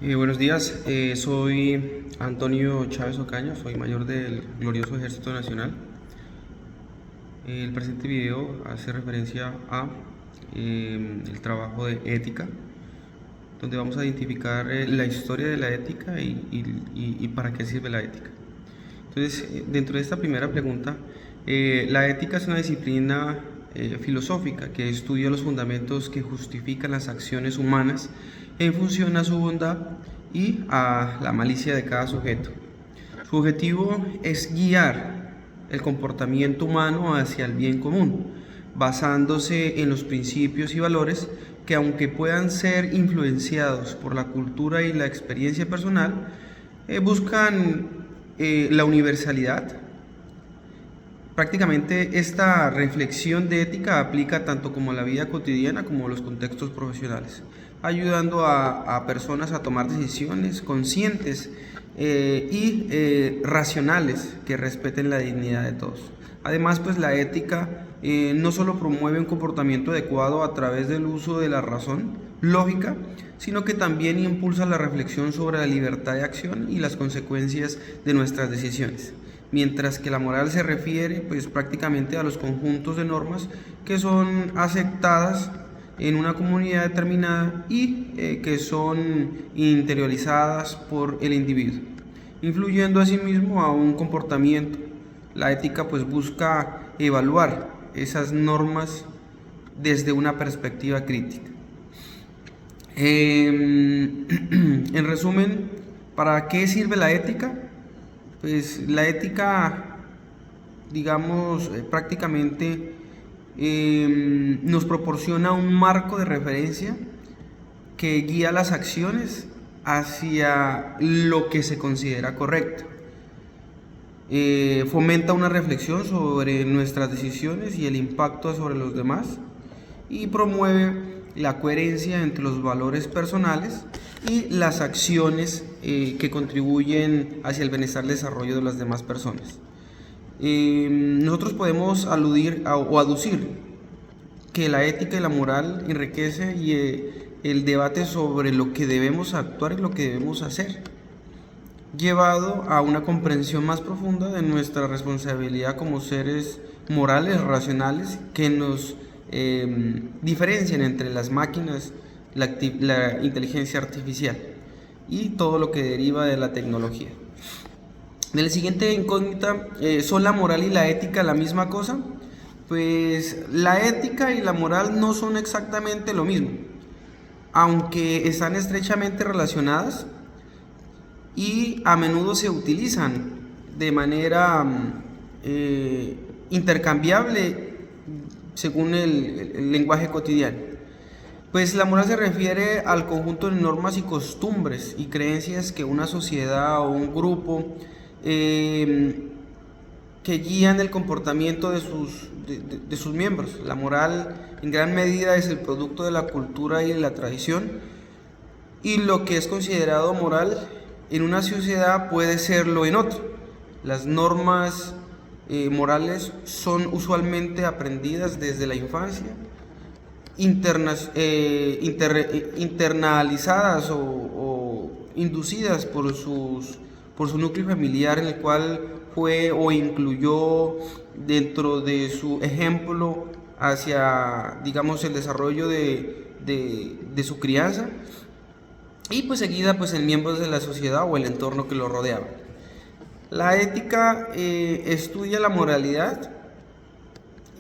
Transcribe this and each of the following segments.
Buenos días, soy Antonio Chávez Ocaña, soy mayor del glorioso Ejército Nacional. El presente video hace referencia a el trabajo de ética, donde vamos a identificar la historia de la ética y para qué sirve la ética. Entonces, dentro de esta primera pregunta, la ética es una disciplina filosófica que estudia los fundamentos que justifican las acciones humanas en función a su bondad y a la malicia de cada sujeto. Su objetivo es guiar el comportamiento humano hacia el bien común, basándose en los principios y valores que, aunque puedan ser influenciados por la cultura y la experiencia personal, buscan la universalidad. Prácticamente esta reflexión de ética aplica tanto como a la vida cotidiana como a los contextos profesionales, ayudando a personas a tomar decisiones conscientes y racionales que respeten la dignidad de todos. Además, pues la ética no solo promueve un comportamiento adecuado a través del uso de la razón lógica, sino que también impulsa la reflexión sobre la libertad de acción y las consecuencias de nuestras decisiones. Mientras que la moral se refiere pues prácticamente a los conjuntos de normas que son aceptadas en una comunidad determinada y que son interiorizadas por el individuo, influyendo asimismo a un comportamiento. La ética pues busca evaluar esas normas desde una perspectiva crítica. En resumen, ¿para qué sirve la ética? Pues la ética, digamos, prácticamente nos proporciona un marco de referencia que guía las acciones hacia lo que se considera correcto. Fomenta una reflexión sobre nuestras decisiones y el impacto sobre los demás y promueve la coherencia entre los valores personales y las acciones que contribuyen hacia el bienestar y desarrollo de las demás personas. Nosotros podemos aludir o aducir que la ética y la moral enriquece el debate sobre lo que debemos actuar y lo que debemos hacer, llevado a una comprensión más profunda de nuestra responsabilidad como seres morales, racionales, que nos diferencian entre las máquinas, la inteligencia artificial y todo lo que deriva de la tecnología. En la siguiente incógnita, ¿son la moral y la ética la misma cosa? Pues la ética y la moral no son exactamente lo mismo, aunque están estrechamente relacionadas y a menudo se utilizan de manera intercambiable según el lenguaje cotidiano. Pues la moral se refiere al conjunto de normas y costumbres y creencias que una sociedad o un grupo que guían el comportamiento de sus miembros. La moral en gran medida es el producto de la cultura y de la tradición, y lo que es considerado moral en una sociedad puede serlo en otra. Las normas morales son usualmente aprendidas desde la infancia, internalizadas o inducidas por su núcleo familiar, en el cual fue o incluyó dentro de su ejemplo hacia, digamos, el desarrollo de su crianza, y pues seguida pues en miembros de la sociedad o el entorno que lo rodeaba. La ética estudia la moralidad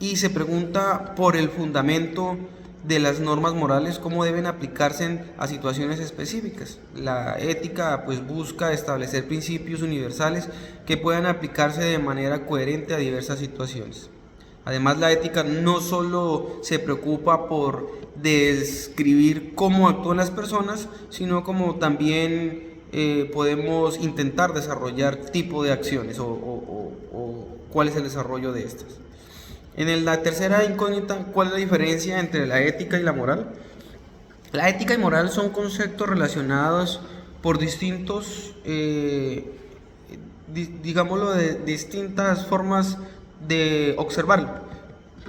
y se pregunta por el fundamento de las normas morales, cómo deben aplicarse a situaciones específicas. La ética pues busca establecer principios universales que puedan aplicarse de manera coherente a diversas situaciones. Además, la ética no solo se preocupa por describir cómo actúan las personas, sino como también podemos intentar desarrollar tipo de acciones o cuál es el desarrollo de estas. En la tercera incógnita, ¿cuál es la diferencia entre la ética y la moral? La ética y moral son conceptos relacionados por distintos, digámoslo, de distintas formas de observarlo.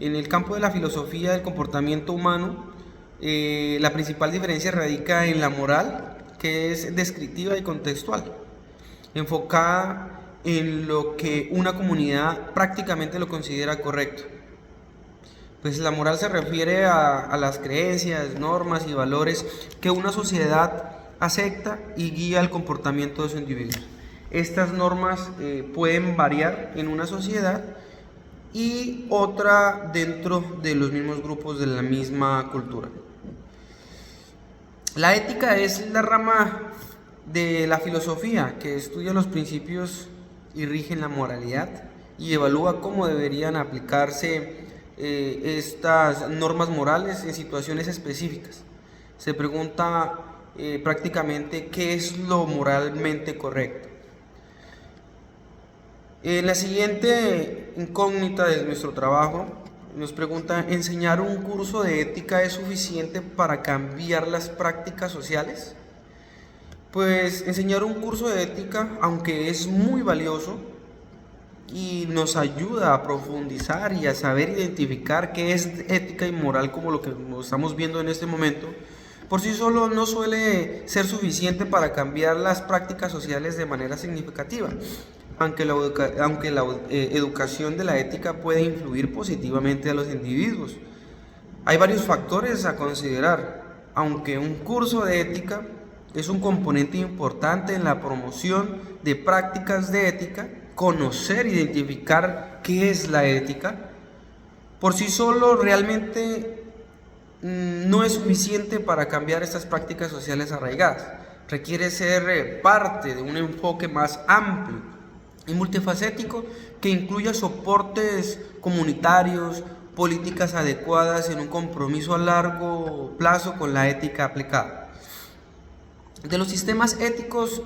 En el campo de la filosofía del comportamiento humano, la principal diferencia radica en la moral, que es descriptiva y contextual, enfocada en lo que una comunidad prácticamente lo considera correcto. Pues la moral se refiere a las creencias, normas y valores que una sociedad acepta y guía el comportamiento de sus individuos. Estas normas pueden variar en una sociedad y otra dentro de los mismos grupos de la misma cultura. La ética es la rama de la filosofía que estudia los principios y rigen la moralidad y evalúa cómo deberían aplicarse estas normas morales en situaciones específicas. Se pregunta prácticamente qué es lo moralmente correcto. La siguiente incógnita de nuestro trabajo nos pregunta: ¿enseñar un curso de ética es suficiente para cambiar las prácticas sociales? Pues enseñar un curso de ética, aunque es muy valioso y nos ayuda a profundizar y a saber identificar qué es ética y moral, como lo que estamos viendo en este momento, por sí solo no suele ser suficiente para cambiar las prácticas sociales de manera significativa, aunque la educación de la ética puede influir positivamente a los individuos. Hay varios factores a considerar, aunque un curso de ética es un componente importante en la promoción de prácticas de ética. Conocer, identificar qué es la ética, por sí solo realmente no es suficiente para cambiar estas prácticas sociales arraigadas. Requiere ser parte de un enfoque más amplio y multifacético que incluya soportes comunitarios, políticas adecuadas en un compromiso a largo plazo con la ética aplicada. De los sistemas éticos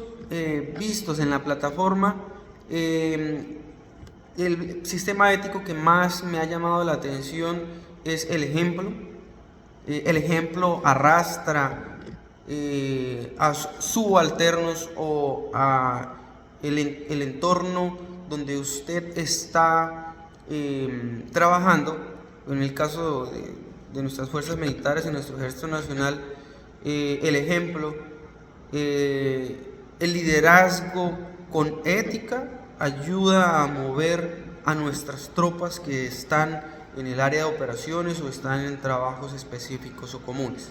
vistos en la plataforma, el sistema ético que más me ha llamado la atención es el ejemplo. El ejemplo arrastra a subalternos o a el entorno donde usted está trabajando. En el caso de nuestras fuerzas militares, en nuestro Ejército Nacional, el ejemplo, el liderazgo con ética ayuda a mover a nuestras tropas que están en el área de operaciones o están en trabajos específicos o comunes.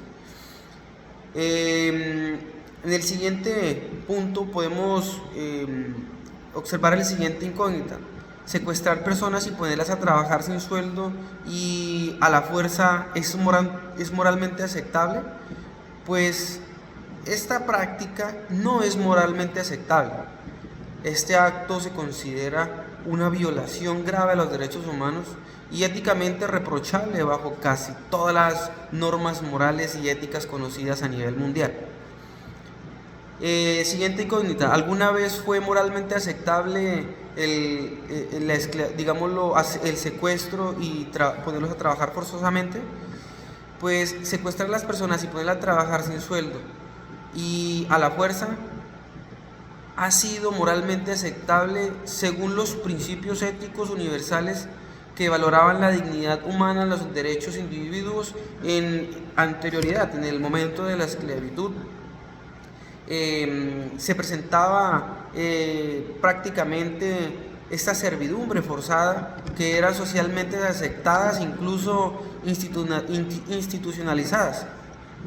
En el siguiente punto podemos observar el siguiente incógnita: secuestrar personas y ponerlas a trabajar sin sueldo y a la fuerza es moralmente aceptable. Pues esta práctica no es moralmente aceptable. Este acto se considera una violación grave a los derechos humanos y éticamente reprochable bajo casi todas las normas morales y éticas conocidas a nivel mundial. Siguiente incógnita: ¿alguna vez fue moralmente aceptable el secuestro y ponerlos a trabajar forzosamente? Pues secuestrar a las personas y ponerlas a trabajar sin sueldo y a la fuerza ha sido moralmente aceptable según los principios éticos universales que valoraban la dignidad humana, los derechos de individuos en anterioridad, en el momento de la esclavitud. Se presentaba prácticamente esta servidumbre forzada que eran socialmente aceptadas, incluso institucionalizadas.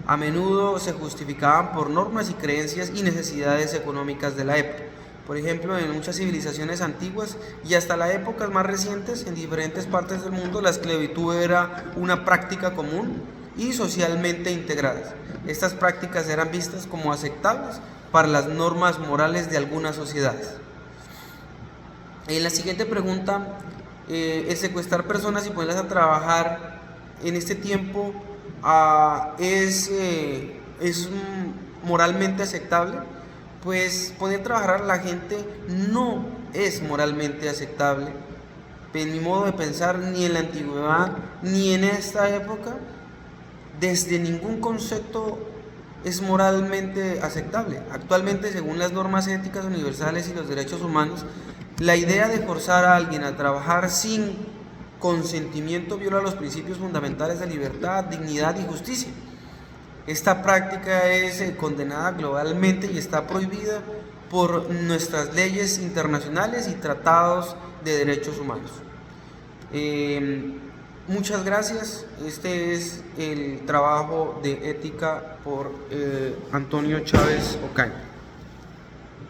A menudo se justificaban por normas y creencias y necesidades económicas de la época. Por ejemplo, en muchas civilizaciones antiguas y hasta las épocas más recientes, en diferentes partes del mundo, la esclavitud era una práctica común y socialmente integradas. Estas prácticas eran vistas como aceptables para las normas morales de algunas sociedades. En la siguiente pregunta, el secuestrar personas y ponerlas a trabajar en este tiempo es moralmente aceptable. Pues poner a trabajar a la gente no es moralmente aceptable, en mi modo de pensar, ni en la antigüedad ni en esta época. Desde ningún concepto es moralmente aceptable. Actualmente, según las normas éticas universales y los derechos humanos, la idea de forzar a alguien a trabajar sin consentimiento viola los principios fundamentales de libertad, dignidad y justicia. Esta práctica es condenada globalmente y está prohibida por nuestras leyes internacionales y tratados de derechos humanos. Muchas gracias. Este es el trabajo de ética por Antonio Chávez Ocaña.